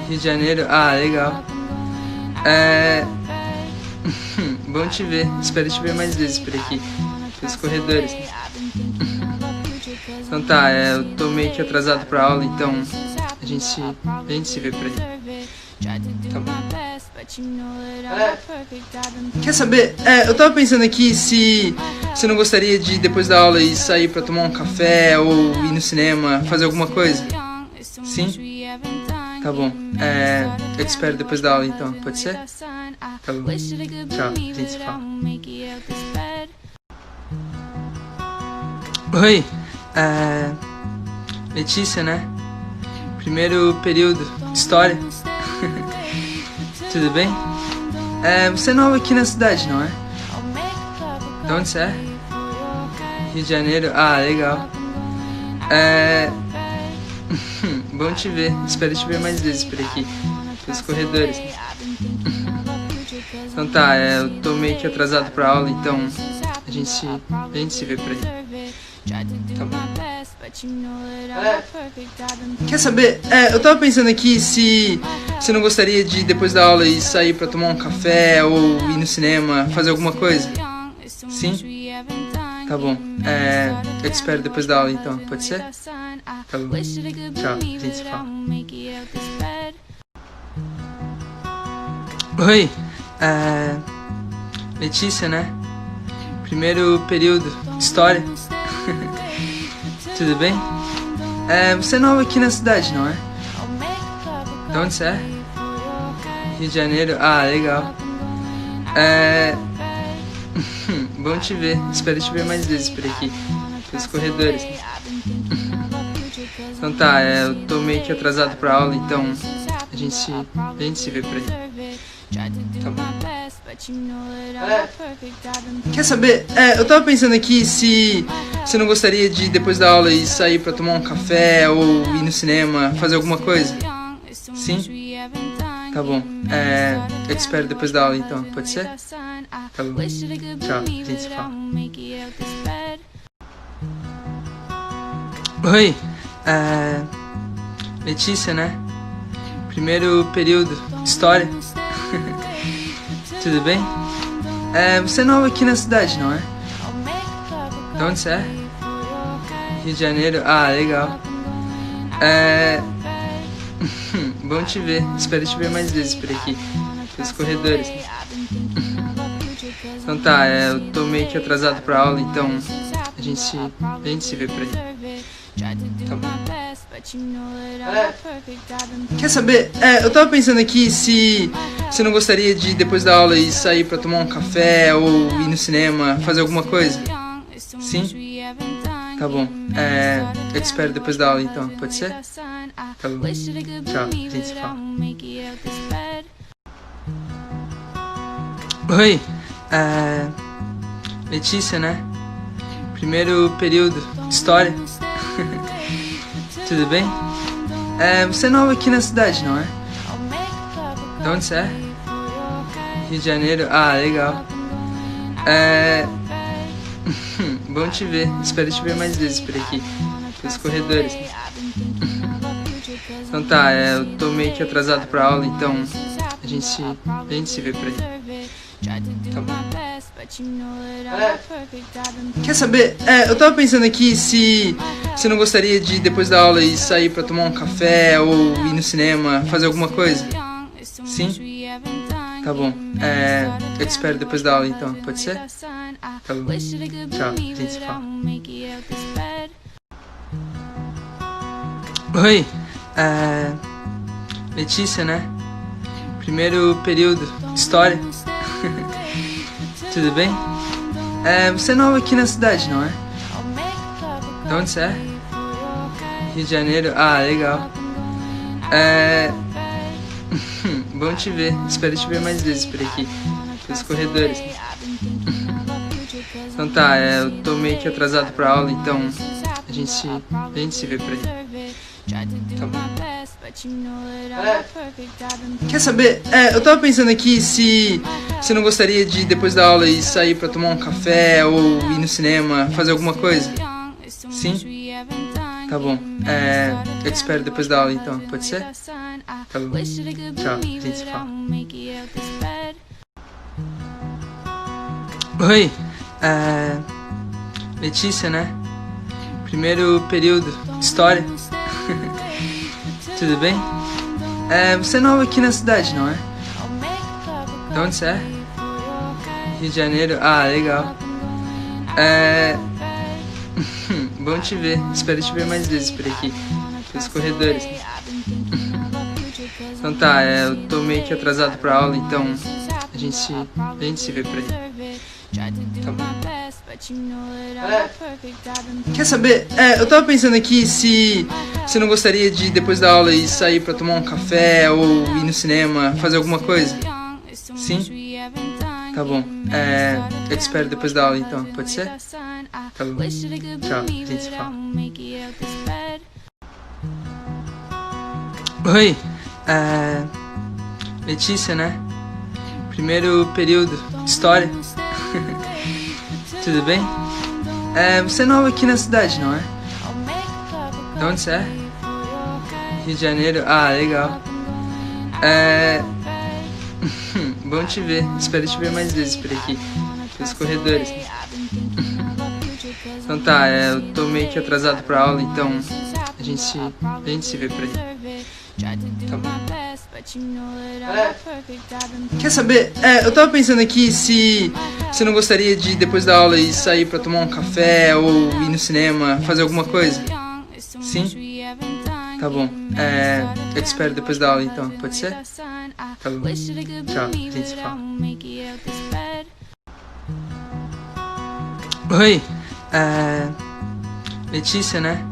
Rio de Janeiro? Ah, legal. Bom te ver. Espero te ver mais vezes por aqui. Pelos corredores. Então tá, eu tô meio que atrasado pra aula, então a gente se vê por aí. Tá bom. Quer saber? Eu tava pensando aqui se você não gostaria de, depois da aula, ir sair pra tomar um café ou ir no cinema, fazer alguma coisa? Sim? Tá bom. Eu te espero depois da aula, então. Pode ser? Tá bom. Tchau, a gente se fala. Oi, Letícia, né? Primeiro período de História. Tudo bem? Você é nova aqui na cidade, não é? De onde você é? Rio de Janeiro? Ah, legal. Bom te ver. Espero te ver mais vezes por aqui. Pelos corredores. Então tá, eu tô meio que atrasado pra aula, então a gente se vê por aí. Tá bom. Quer saber? Eu tava pensando aqui se você não gostaria de, depois da aula, ir sair pra tomar um café ou ir no cinema, fazer alguma coisa? Sim? Tá bom. Eu te espero depois da aula, então. Pode ser? Tá bom. Tchau, a gente se fala. Oi, Letícia, né? Primeiro período de História. Tudo bem? Você é nova aqui na cidade, não é? De onde você é? Rio de Janeiro? Ah, legal. Bom te ver. Espero te ver mais vezes por aqui. Pelos corredores. Então tá, eu tô meio que atrasado pra aula, então a gente se vê por aí. Tá bom. Quer saber? Eu tava pensando aqui se você não gostaria de, depois da aula, ir sair pra tomar um café ou ir no cinema, fazer alguma coisa? Sim? Tá bom. Eu te espero depois da aula, então. Pode ser? Tá bom. Tchau, a gente se fala. Oi, Letícia, né? Primeiro período de História. Tudo bem? Você é nova aqui na cidade, não é? De onde você é? Rio de Janeiro? Ah, legal. Bom te ver. Espero te ver mais vezes por aqui. Pelos corredores. Então tá, eu tô meio que atrasado pra aula, então a gente se vê por aí. Tá bom. Quer saber? Eu tava pensando aqui se você não gostaria de, depois da aula, ir sair pra tomar um café ou ir no cinema, fazer alguma coisa? Sim? Tá bom. Eu te espero depois da aula, então. Pode ser? Tá bom. Tchau. A gente se fala. Oi. Letícia, né? Primeiro período. História. Tudo bem? Você é nova aqui na cidade, não é? De onde você é? Rio de Janeiro? Ah, legal. Bom te ver. Espero te ver mais vezes por aqui. Pelos corredores. Então tá, eu tô meio que atrasado pra aula, então a gente se vê por aí. Tá bom. Quer saber? Eu tava pensando aqui se você não gostaria de, depois da aula, ir sair pra tomar um café ou ir no cinema, fazer alguma coisa? Sim? Tá bom. Eu te espero depois da aula, então. Pode ser? Tá bom. Tchau. A gente se fala. Oi. Letícia, né? Primeiro período. História. Tudo bem? Você é nova aqui na cidade, não é? De onde você é? Rio de Janeiro? Ah, legal. Bom te ver. Espero te ver mais vezes por aqui. Pelos corredores. Então tá, eu tô meio que atrasado pra aula, então a gente se vê por aí. Tá bom. Quer saber? Eu tava pensando aqui se você não gostaria de, depois da aula, ir sair pra tomar um café ou ir no cinema, fazer alguma coisa? Sim? Tá bom. Eu te espero depois da aula, então. Pode ser? Tá bom. Tchau. A gente se fala. Oi. Letícia, né? Primeiro período. História. Tudo bem? Você é nova aqui na cidade, não é? De onde você é? Rio de Janeiro? Ah, legal. Bom te ver. Espero te ver mais vezes por aqui. Pelos corredores. Então tá, eu tô meio que atrasado pra aula, então a gente se vê por aí. Tá bom. Quer saber? Eu tava pensando aqui se você não gostaria de, depois da aula, ir sair pra tomar um café ou ir no cinema, fazer alguma coisa? Sim? Tá bom. Eu te espero depois da aula, então. Pode ser? Tá bom. Tchau. A gente se fala. Oi. Letícia, né? Primeiro período. História. Tudo bem? Você é nova aqui na cidade, não é? De onde você é? Rio de Janeiro? Ah, legal. Bom te ver. Espero te ver mais vezes por aqui. Pelos corredores. Então tá, eu tô meio que atrasado pra aula, então a gente se vê por aí. Tá bom. Quer saber? Eu tava pensando aqui se você não gostaria de, depois da aula, ir sair pra tomar um café ou ir no cinema, fazer alguma coisa? Sim? Tá bom. Eu te espero depois da aula, então. Pode ser? Tá bom. Tchau. A gente se fala. Oi. Letícia, né?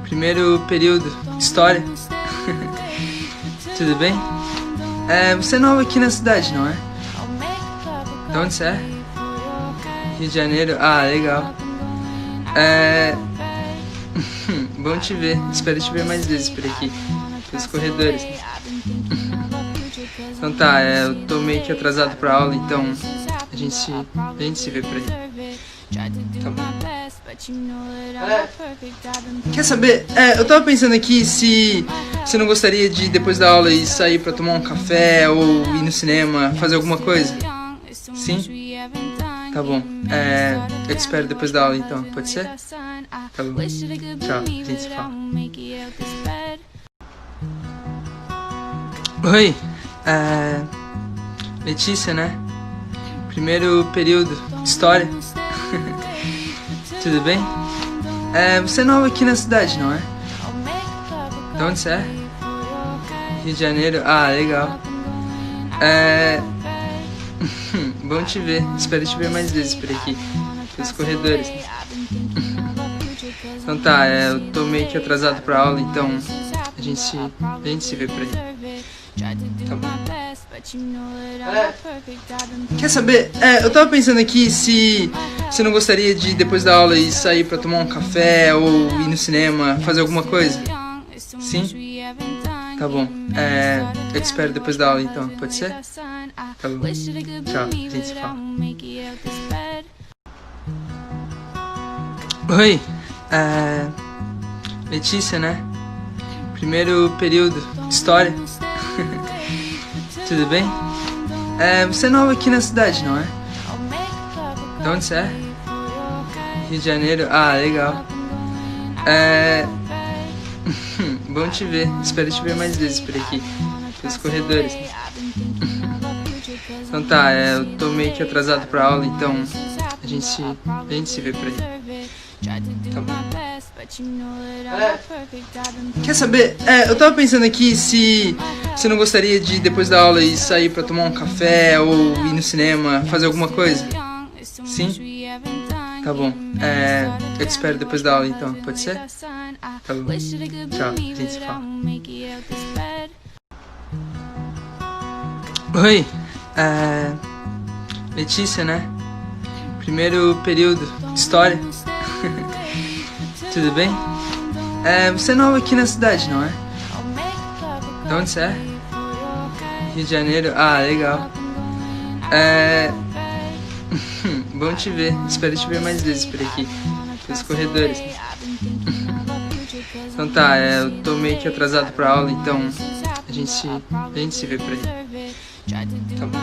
Primeiro período. História. Tudo bem? Você é nova aqui na cidade, não é? De onde você é? Rio de Janeiro? Ah, legal. Bom te ver. Espero te ver mais vezes por aqui. Pelos corredores. Então tá, eu tô meio que atrasado pra aula, então a gente se vê por aí. Tá bom. Quer saber? Eu tava pensando aqui se você não gostaria de, depois da aula, ir sair pra tomar um café ou ir no cinema, fazer alguma coisa? Sim? Tá bom. Eu te espero depois da aula, então. Pode ser? Tá bom. Tchau. A gente se fala. Oi. Letícia, né? Primeiro período. História. Tudo bem? Você é nova aqui na cidade, não é? De onde você é? Rio de Janeiro? Ah, legal. Bom te ver. Espero te ver mais vezes por aqui. Pelos corredores. Então tá, eu tô meio que atrasado pra aula, então a gente se vê por aí. Tá bom. Quer saber? Eu tava pensando aqui se você não gostaria de, depois da aula, ir sair pra tomar um café ou ir no cinema, fazer alguma coisa? Sim? Tá bom. Eu te espero depois da aula, então. Pode ser? Tá bom. Tchau. A gente se fala. Oi. Letícia, né? Primeiro período. História. Tudo bem? Você é nova aqui na cidade, não é? De onde você é? Rio de Janeiro? Ah, legal. Bom te ver. Espero te ver mais vezes por aqui. Pelos corredores. Então tá, eu tô meio que atrasado pra aula, então a gente se vê por aí. Tá bom. Quer saber? Eu tava pensando aqui se você não gostaria de, depois da aula, ir sair pra tomar um café ou ir no cinema, fazer alguma coisa? Sim? Tá bom. Eu te espero depois da aula, então. Pode ser? Tá bom. Tchau. A gente se fala. Oi. Letícia, né? Primeiro período. História. Tudo bem? Você é nova aqui na cidade, não é? De onde você é? Rio de Janeiro? Ah, legal. Bom te ver. Espero te ver mais vezes por aqui. Pelos corredores. Então tá, eu tô meio que atrasado pra aula, então a gente se vê por aí. Tá bom.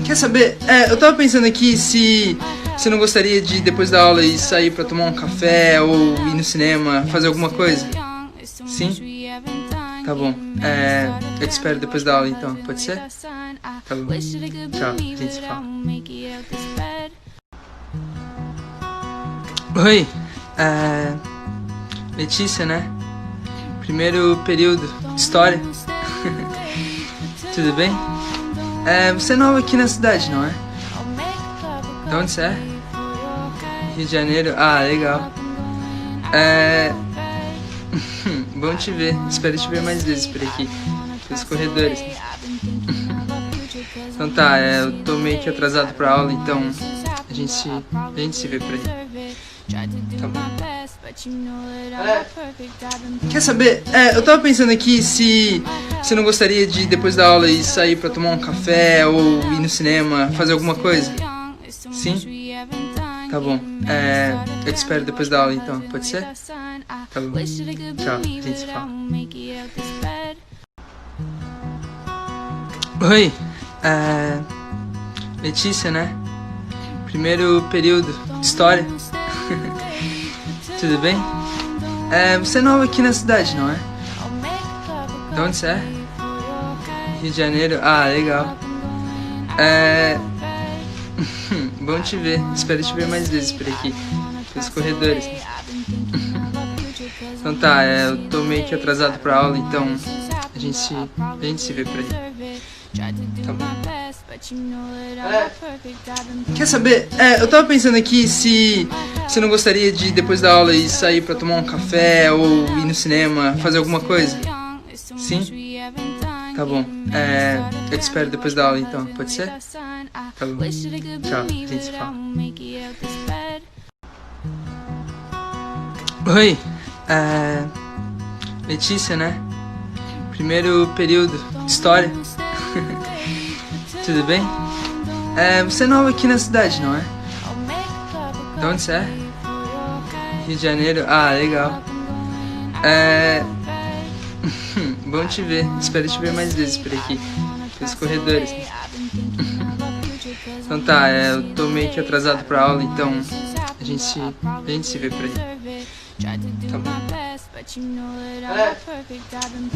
Quer saber? Eu tava pensando aqui se você não gostaria de, depois da aula, ir sair pra tomar um café ou ir no cinema, fazer alguma coisa? Sim? Tá bom. Eu te espero depois da aula, então. Pode ser? Tá bom. Tchau. A gente se fala. Oi. Letícia, né? Primeiro período. História. Tudo bem? Você é nova aqui na cidade, não é? De onde você é? Rio de Janeiro? Ah, legal. Bom te ver. Espero te ver mais vezes por aqui. Pelos corredores. Então tá, eu tô meio que atrasado pra aula, então a gente se vê por aí. Tá bom. Quer saber? Eu tava pensando aqui se você não gostaria de, depois da aula, ir sair pra tomar um café ou ir no cinema, fazer alguma coisa? Sim? Tá bom. Eu te espero depois da aula, então. Pode ser? Tá bom. Tchau. A gente se fala. Oi. Letícia, né? Primeiro período. História. Tudo bem? Você é nova aqui na cidade, não é? De onde você é? Rio de Janeiro? Ah, legal. Bom te ver. Espero te ver mais vezes por aqui. Pelos corredores. Então tá, eu tô meio que atrasado pra aula, então a gente se vê por aí. Tá bom. Quer saber? Eu tava pensando aqui se você não gostaria de, depois da aula, ir sair pra tomar um café ou ir no cinema, fazer alguma coisa? Sim? Tá bom. Eu te espero depois da aula, então. Pode ser? Tá bom. Tchau. A gente se fala. Oi. Letícia, né? Primeiro período. História. Tudo bem? Você é nova aqui na cidade, não é? De onde você é? Rio de Janeiro? Ah, legal. Bom te ver. Espero te ver mais vezes por aqui. Pelos corredores. Então tá, eu tô meio que atrasado pra aula, então a gente se vê por aí. Tá bom.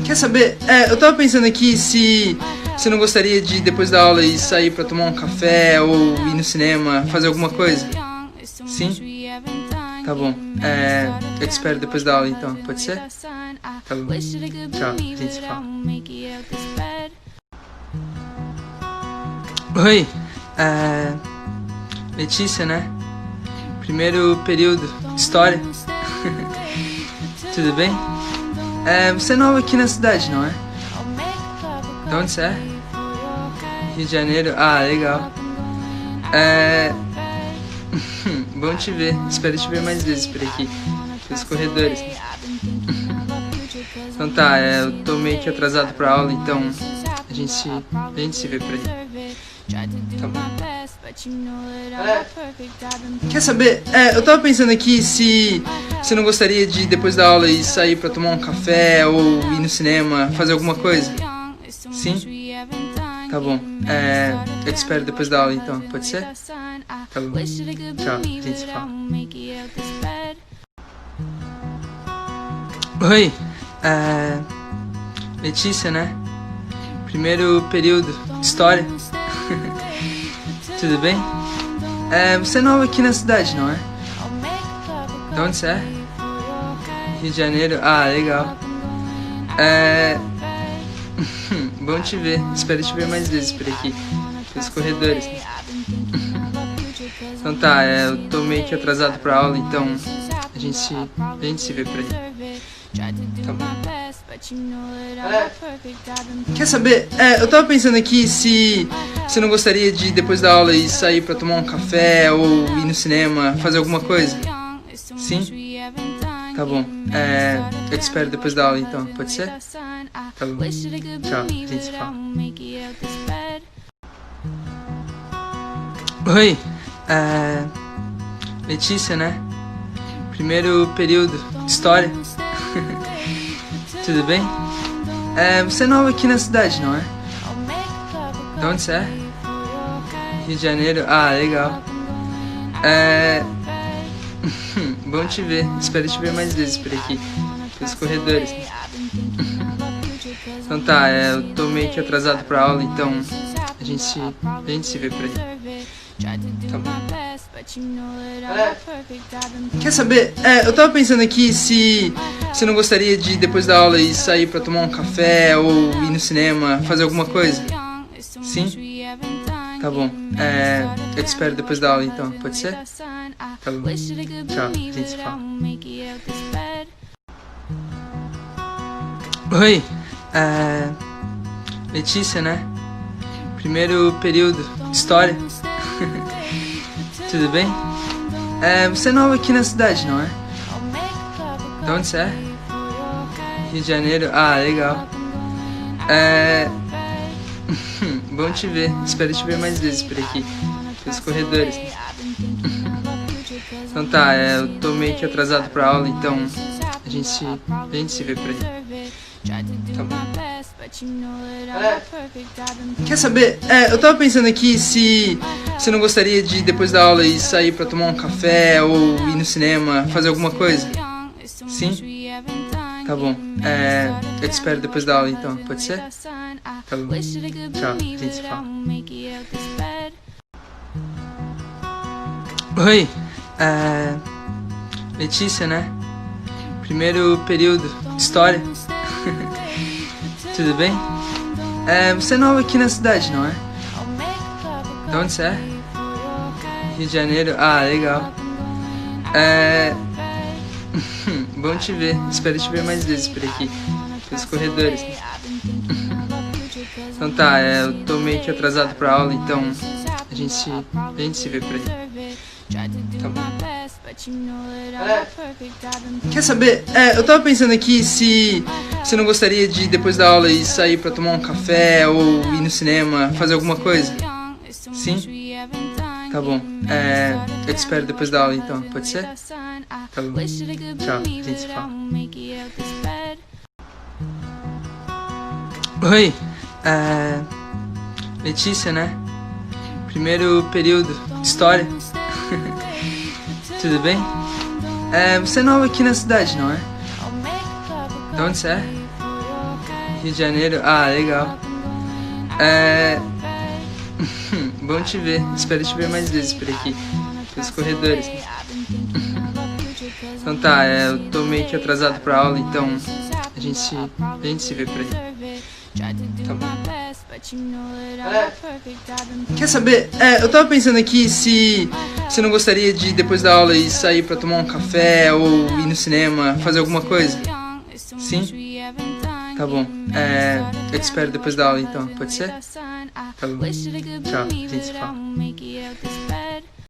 Quer saber? Eu tava pensando aqui se você não gostaria de, depois da aula, ir sair pra tomar um café ou ir no cinema, fazer alguma coisa? Sim? Tá Tá bom. Eu te espero depois da aula, então. Pode ser? Tá bom. Tchau. A gente se fala. Oi. Letícia, né? Primeiro período. História. Tudo bem? Você é nova aqui na cidade, não é? De onde você é? Rio de Janeiro? Ah, legal. Bom te ver. Espero te ver mais vezes por aqui. Pelos corredores. Então tá, eu tô meio que atrasado pra aula, então a gente se vê por aí. Tá bom. Quer saber? Eu tava pensando aqui se você não gostaria de, depois da aula, ir sair pra tomar um café ou ir no cinema, fazer alguma coisa? Sim? Tá bom. Eu te espero depois da aula, então. Pode ser? Tá bom. Tchau. A gente se fala. Oi. Letícia, né? Primeiro período. História. Tudo bem? Você é nova aqui na cidade, não é? De onde você é? Rio de Janeiro? Ah, legal. Bom te ver. Espero te ver mais vezes por aqui. Pelos corredores. Então tá, eu tô meio que atrasado pra aula, então a gente se vê por aí. Tá bom. Quer saber? Eu tava pensando aqui se você não gostaria de, depois da aula, ir sair pra tomar um café ou ir no cinema, fazer alguma coisa? Sim? Tá bom. Eu te espero depois da aula, então. Pode ser? Tá bom. Tchau. A gente se fala. Oi. Letícia, né? Primeiro período. História. Tudo bem? Você é nova aqui na cidade, não é? De onde você é? Rio de Janeiro? Ah, legal. Bom te ver. Espero te ver mais vezes por aqui. Pelos corredores. Então tá, eu tô meio que atrasado pra aula, então a gente se vê por aí. Tá bom. Quer saber? Eu tava pensando aqui se você não gostaria de, depois da aula, ir sair pra tomar um café ou ir no cinema, fazer alguma coisa? Sim? Tá bom. Eu te espero depois da aula, então. Pode ser? Tá bom. Tchau. A gente se fala. Oi. Letícia, né? Primeiro período. História. Tudo bem? Você é nova aqui na cidade, não é? De onde você é? Rio de Janeiro? Ah, legal. Bom te ver. Espero te ver mais vezes por aqui. Pelos corredores. Então tá, eu tô meio que atrasado pra aula, então a gente se vê por aí. Tá bom. Quer saber? Eu tava pensando aqui se você não gostaria de, depois da aula, ir sair pra tomar um café ou ir no cinema, fazer alguma coisa? Sim? Tá bom. Eu te espero depois da aula, então. Pode ser? Tá bom. Tchau. A gente se fala. Oi. Letícia, né? Primeiro período. História. Tudo bem? Você é nova aqui na cidade, não é? De onde você é? Rio de Janeiro? Ah, legal. Bom te ver. Espero te ver mais vezes por aqui. Pelos corredores. Então tá, eu tô meio que atrasado pra aula, então a gente se vê por aí. Tá bom. Quer saber? Eu tava pensando aqui se você não gostaria de, depois da aula, ir sair pra tomar um café ou ir no cinema, fazer alguma coisa? Sim? Tá bom. Eu te espero depois da aula, então. Pode ser? Tá bom. Tchau. A gente se fala. Oi. Letícia, né? Primeiro período. História. Tudo bem? Você é nova aqui na cidade, não é? De onde você é? Rio de Janeiro? Ah, legal. Bom te ver. Espero te ver mais vezes por aqui. Pelos corredores. Então tá, eu tô meio que atrasado pra aula, então a gente se vê por aí. Tá bom. Quer saber? Eu tava pensando aqui se você não gostaria de, depois da aula, ir sair pra tomar um café ou ir no cinema, fazer alguma coisa? Sim? Tá bom. Eu te espero depois da aula, então. Pode ser? Tá bom. Tchau. A gente se fala.